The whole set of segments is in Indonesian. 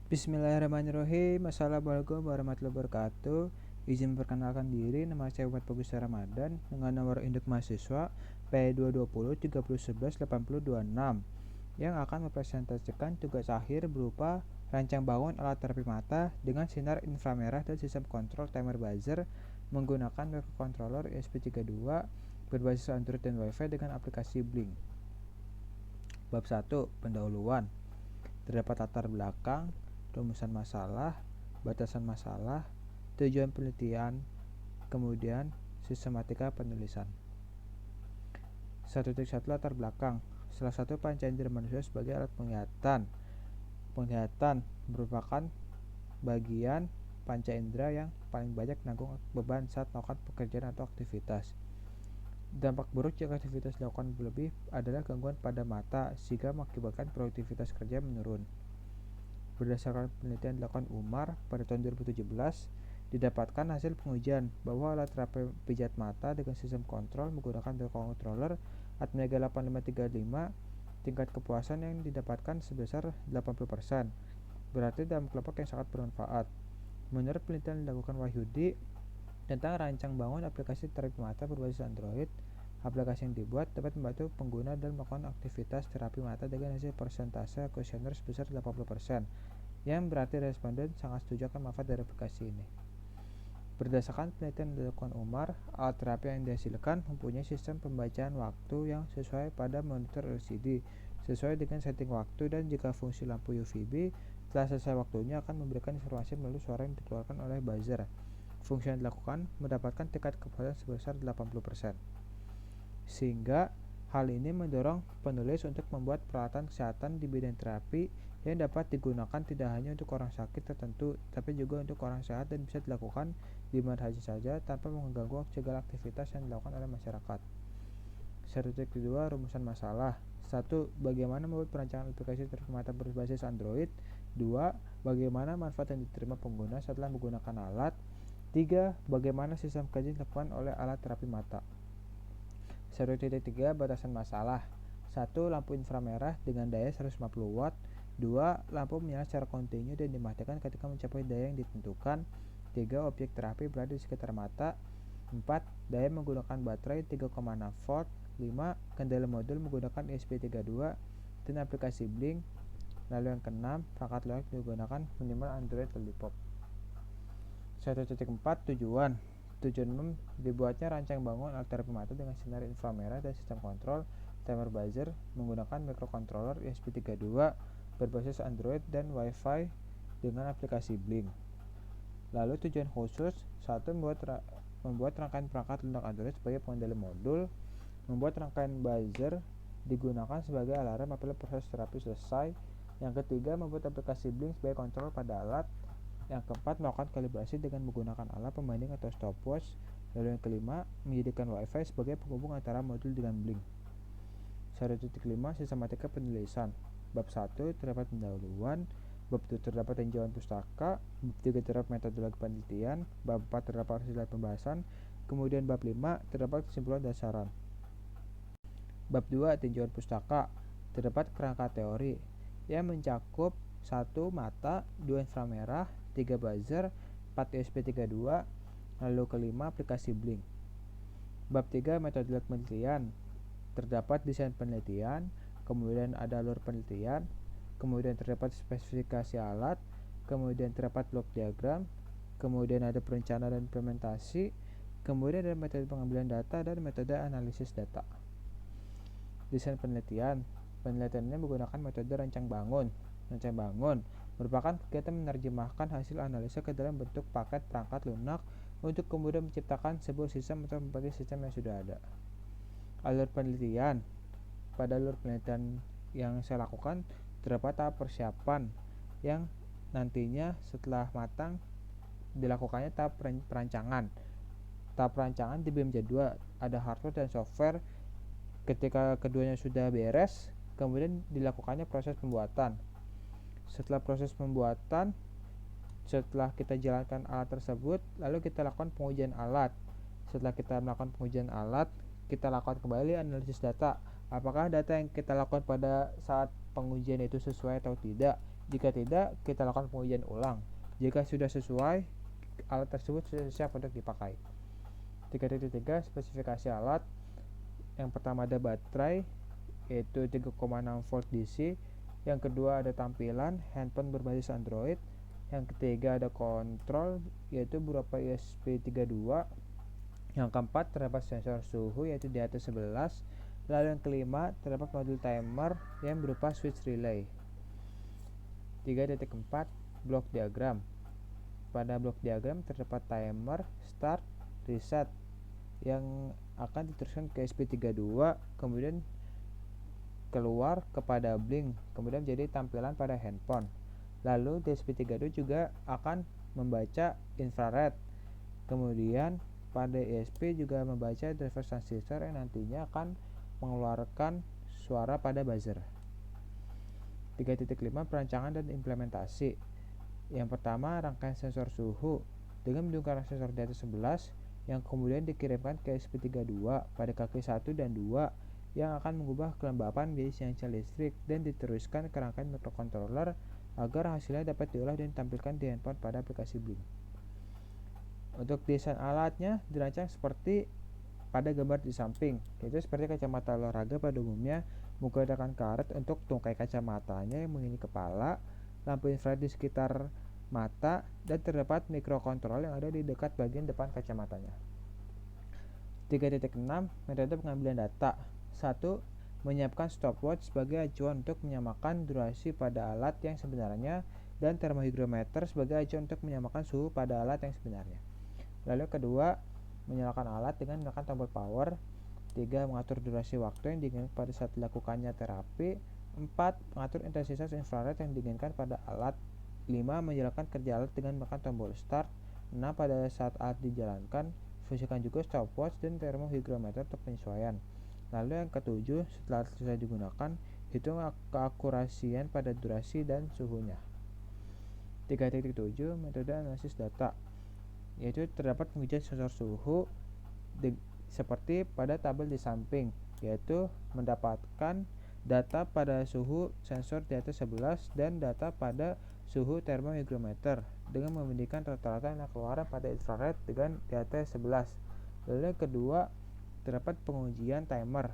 Bismillahirrahmanirrahim. Assalamualaikum warahmatullahi wabarakatuh. Izin memperkenalkan diri, nama saya Muhammad Bagus Ramadan dengan nomor induk mahasiswa P220 3011 8026 yang akan mempresentasikan tugas akhir berupa rancang bangun alat terapi mata dengan sinar inframerah dan sistem kontrol timer buzzer menggunakan microcontroller ESP32 berbasis Android dan Wi-Fi dengan aplikasi Blink. Bab 1. Pendahuluan. Terdapat latar belakang, rumusan masalah, batasan masalah, tujuan penelitian, kemudian sistematika penulisan. 1.1 Latar belakang. Salah satu panca indera manusia sebagai alat penglihatan. Penglihatan merupakan bagian panca indera yang paling banyak menanggung beban saat melakukan pekerjaan atau aktivitas. Dampak buruk jika aktivitas dilakukan berlebih adalah gangguan pada mata sehingga mengakibatkan produktivitas kerja menurun. Berdasarkan penelitian dilakukan Umar pada tahun 2017, didapatkan hasil pengujian bahwa alat terapi pijat mata dengan sistem kontrol menggunakan microcontroller Atmega 8535 tingkat kepuasan yang didapatkan sebesar 80%, berarti dalam kelompok yang sangat bermanfaat. Menurut penelitian dilakukan Wahyudi tentang rancang bangun aplikasi terapi mata berbasis Android, aplikasi yang dibuat dapat membantu pengguna dalam melakukan aktivitas terapi mata dengan hasil persentase kuesioner sebesar 80%, yang berarti responden sangat setuju akan manfaat dari aplikasi ini. Berdasarkan penelitian yang dilakukan Umar, alat terapi yang dihasilkan mempunyai sistem pembacaan waktu yang sesuai pada monitor LCD, sesuai dengan setting waktu, dan jika fungsi lampu UVB telah selesai waktunya akan memberikan informasi melalui suara yang dikeluarkan oleh buzzer. Fungsi yang dilakukan mendapatkan tingkat kepuasan sebesar 80%. Sehingga hal ini mendorong penulis untuk membuat peralatan kesehatan di bidang terapi yang dapat digunakan tidak hanya untuk orang sakit tertentu, tapi juga untuk orang sehat dan bisa dilakukan di mana saja tanpa mengganggu segala aktivitas yang dilakukan oleh masyarakat. 1.2 Rumusan masalah. 1. Bagaimana membuat perancangan aplikasi terapi mata berbasis Android. 2. Bagaimana manfaat yang diterima pengguna setelah menggunakan alat. 3. Bagaimana sistem kerja dilakukan oleh alat terapi mata. 1.3 Batasan masalah. 1. Lampu inframerah dengan daya 150 watt. 2. Lampu menyala secara kontinu dan dimatikan ketika mencapai daya yang ditentukan. 3. Objek terapi berada di sekitar mata. 4. Daya menggunakan baterai 3,6 volt. 5. Kendali modul menggunakan ESP32 dan aplikasi Blink. Lalu yang keenam, perangkat lunak digunakan minimal Android Lollipop. 1.4 Tujuan dibuatnya rancang bangun alat terapi mata dengan sinar inframerah dan sistem kontrol timer buzzer menggunakan microcontroller ESP32 berbasis Android dan Wi-Fi dengan aplikasi Blink. Lalu tujuan khusus: 1. Membuat rangkaian perangkat lunak Android sebagai pengendali modul. Membuat rangkaian buzzer digunakan sebagai alarm apabila proses terapi selesai. Yang ketiga, membuat aplikasi Blink sebagai kontrol pada alat. Yang keempat, melakukan kalibrasi dengan menggunakan alat pembanding atau stopwatch. Lalu yang kelima, menjadikan Wi-Fi sebagai penghubung antara modul dengan Blink. 1.5 Sistematika penulisan. Bab 1 terdapat pendahuluan. Bab 2 terdapat tinjauan pustaka. Bab 3 terdapat metodologi penelitian. Bab 4 terdapat hasil pembahasan. Kemudian bab 5 terdapat kesimpulan dan saran. Bab 2 tinjauan pustaka. Terdapat kerangka teori yang mencakup 1. Mata, 2. Inframerah, 3. Buzzer, 4. ESP32, lalu kelima aplikasi Blink. Bab 3 metodologi penelitian. Terdapat desain penelitian, kemudian ada alur penelitian, kemudian terdapat spesifikasi alat, kemudian terdapat blok diagram, kemudian ada perencanaan dan implementasi, kemudian ada metode pengambilan data dan metode analisis data. Desain penelitian. Penelitian ini menggunakan metode rancang bangun. Rancang bangun merupakan kegiatan menerjemahkan hasil analisa ke dalam bentuk paket perangkat lunak untuk kemudian menciptakan sebuah sistem atau membagi sistem yang sudah ada. Alur penelitian. Pada alur penelitian yang saya lakukan terdapat tahap persiapan yang nantinya setelah matang dilakukannya tahap perancangan. Tahap perancangan diberi jadwal, ada hardware dan software. Ketika keduanya sudah beres, kemudian dilakukannya proses pembuatan. Setelah proses pembuatan, setelah kita jalankan alat tersebut, lalu kita lakukan pengujian alat. Setelah kita melakukan pengujian alat, kita lakukan kembali analisis data. Apakah data yang kita lakukan pada saat pengujian itu sesuai atau tidak? Jika tidak, kita lakukan pengujian ulang. Jika sudah sesuai, alat tersebut sudah siap untuk dipakai. 3.3 spesifikasi alat. Yang pertama ada baterai, yaitu 3,6 volt DC. Yang kedua ada tampilan handphone berbasis Android. Yang ketiga ada kontrol, yaitu berupa USB 3.2. Yang keempat terdapat sensor suhu, yaitu di atas 11. Lalu yang kelima terdapat modul timer yang berupa switch relay. 3.4 blok diagram. Pada blok diagram terdapat timer, start, reset yang akan diteruskan ke SP32, kemudian keluar kepada blink, kemudian menjadi tampilan pada handphone. Lalu di SP32 juga akan membaca infrared, kemudian pada ESP juga membaca driver transistor yang nantinya akan mengeluarkan suara pada buzzer. 3.5 perancangan dan implementasi. Yang pertama, rangkaian sensor suhu dengan mendukung sensor di atas 11 yang kemudian dikirimkan ke SP32 pada kaki 1 dan 2 yang akan mengubah kelembapan menjadi sinyal listrik dan diteruskan ke rangkaian microcontroller agar hasilnya dapat diolah dan ditampilkan di handphone pada aplikasi Blink. Untuk desain alatnya dirancang seperti pada gambar di samping, yaitu seperti kacamata olahraga pada umumnya menggunakan karet untuk tungkai kacamatanya yang mengelilingi kepala, lampu infrared di sekitar mata, dan terdapat mikrokontrol yang ada di dekat bagian depan kacamatanya. 3.6 metode pengambilan data. 1. Menyiapkan stopwatch sebagai acuan untuk menyamakan durasi pada alat yang sebenarnya dan termohygrometer sebagai acuan untuk menyamakan suhu pada alat yang sebenarnya. Lalu kedua, menyalakan alat dengan menekan tombol power. 3. Mengatur durasi waktu yang diinginkan pada saat dilakukannya terapi. 4. Mengatur intensitas infrared yang diinginkan pada alat. 5. Menjalankan kerja alat dengan menekan tombol start. 6. Pada saat alat dijalankan, fungsikan juga stopwatch dan termohygrometer untuk penyesuaian. Lalu yang ketujuh, setelah selesai digunakan, hitung keakurasian pada durasi dan suhunya. 3.7 metode analisis data, yaitu terdapat pengujian sensor suhu seperti pada tabel di samping, yaitu mendapatkan data pada suhu sensor di atas 11 dan data pada suhu termohygrometer dengan membandingkan rata-rata yang keluaran pada infrared dengan di atas 11. Lalu yang kedua, terdapat pengujian timer,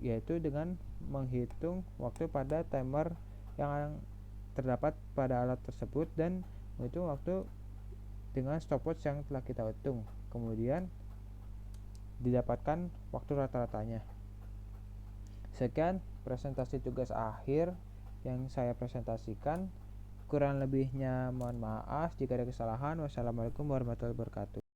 yaitu dengan menghitung waktu pada timer yang terdapat pada alat tersebut dan menghitung waktu dengan stopwatch yang telah kita hitung, kemudian didapatkan waktu rata-ratanya. Sekian presentasi tugas akhir yang saya presentasikan. Kurang lebihnya mohon maaf jika ada kesalahan. Wassalamualaikum warahmatullahi wabarakatuh.